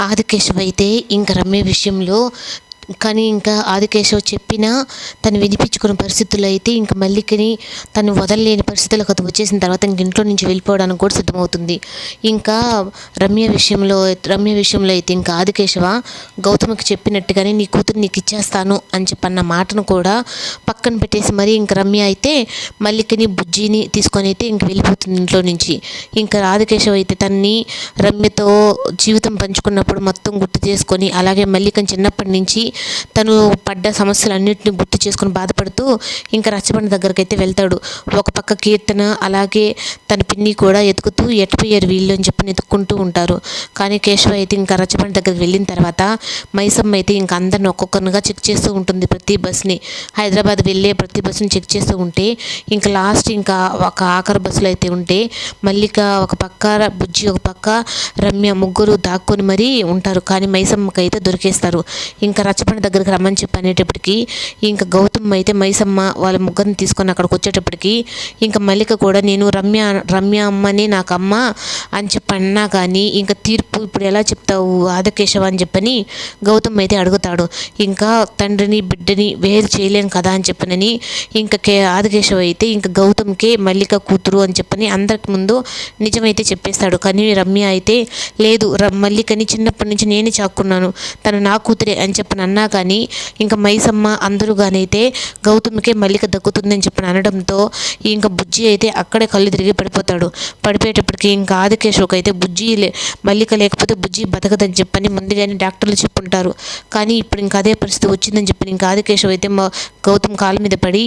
ఆదికేశవ్ అయితే ఇంక రమ్య విషయంలో కానీ ఇంకా ఆదికేశవ్ చెప్పినా తను వినిపించుకున్న పరిస్థితుల్లో అయితే ఇంక మల్లికని తను వదలలేని పరిస్థితులకు అది వచ్చేసిన తర్వాత ఇంక ఇంట్లో నుంచి వెళ్ళిపోవడానికి కూడా సిద్ధమవుతుంది. ఇంకా రమ్య విషయంలో అయితే ఇంకా ఆదికేశవ గౌతమికి చెప్పినట్టుగానే నీ కూతురు నీకు ఇచ్చేస్తాను అని చెప్పన్న మాటను కూడా పక్కన పెట్టేసి మరి ఇంక రమ్య అయితే మల్లికని బుజ్జిని తీసుకొని అయితే ఇంక వెళ్ళిపోతుంది ఇంట్లో నుంచి. ఇంకా ఆదికేశవ్ అయితే తన్ని రమ్యతో జీవితం పంచుకున్నప్పుడు మొత్తం గుర్తు చేసుకొని అలాగే మల్లికని చిన్నప్పటి నుంచి తను పడ్డ సమస్యలన్నింటినీ గుర్తు చేసుకుని బాధపడుతూ ఇంకా రచ్చబండ దగ్గరికి అయితే వెళ్తాడు. ఒక పక్క కీర్తన అలాగే తన పిన్ని కూడా ఎతుకుతూ ఎటుపోయారు వీళ్ళు అని చెప్పి ఎత్తుక్కుంటూ ఉంటారు. కానీ కేశవ అయితే ఇంకా రచ్చబండ దగ్గరికి వెళ్ళిన తర్వాత మైసమ్మ అయితే ఇంకా అందరిని ఒక్కొక్కరిగా చెక్ చేస్తూ ఉంటుంది. ప్రతి బస్ని హైదరాబాద్ వెళ్ళే ప్రతి బస్సుని చెక్ చేస్తూ ఉంటే ఇంకా లాస్ట్ ఇంకా ఒక ఆఖరి బస్సులో అయితే ఉంటే మల్లిక ఒక పక్క, బుజ్జి ఒక పక్క, రమ్య ముగ్గురు దాక్కొని మరీ ఉంటారు. కానీ మైసమ్మకి అయితే దొరికేస్తారు. ఇంకా రచ్చబండ దగ్గరికి రమ్మని చెప్పి అనేటప్పటికి ఇంకా గౌతమ్ అయితే మైసమ్మ వాళ్ళ ముగ్గురిని తీసుకొని అక్కడికి వచ్చేటప్పటికి ఇంకా మల్లిక కూడా నేను రమ్య అమ్మని నాకు అమ్మ అని చెప్పి అన్నా కానీ ఇంకా తీర్పు ఇప్పుడు ఎలా చెప్తావు ఆదికేశవ అని చెప్పని గౌతమ్ అయితే అడుగుతాడు. ఇంకా తండ్రిని బిడ్డని వేరు చేయలేను కదా అని చెప్పనని ఇంకా ఆదికేశవ అయితే ఇంకా గౌతమ్కే మల్లిక కూతురు అని చెప్పని అందరికి ముందు నిజమైతే చెప్పేస్తాడు. కానీ రమ్య అయితే లేదు మల్లికని చిన్నప్పటి నుంచి నేనే చాక్కున్నాను, తను నా కూతురే అని చెప్పని అన్నా కానీ ఇంకా మైసమ్మ అందరూ కానైతే గౌతమ్కే మల్లిక దక్కుతుందని చెప్పని అనడంతో ఇంకా బుజ్జి అయితే అక్కడే కళ్ళు తిరిగి పడిపోతాడు. పడిపోయేటప్పటికి ఇంకా ఆదికేశవ్కి అయితే మల్లిక లేకపోతే బుజ్జి బతకదని చెప్పని ముందుగానే డాక్టర్లు చెప్పుంటారు. కానీ ఇప్పుడు ఇంకా అదే పరిస్థితి వచ్చిందని చెప్పి ఇంకా ఆదికేశవ్ అయితే గౌతమ్ కాళ్ళ మీద పడి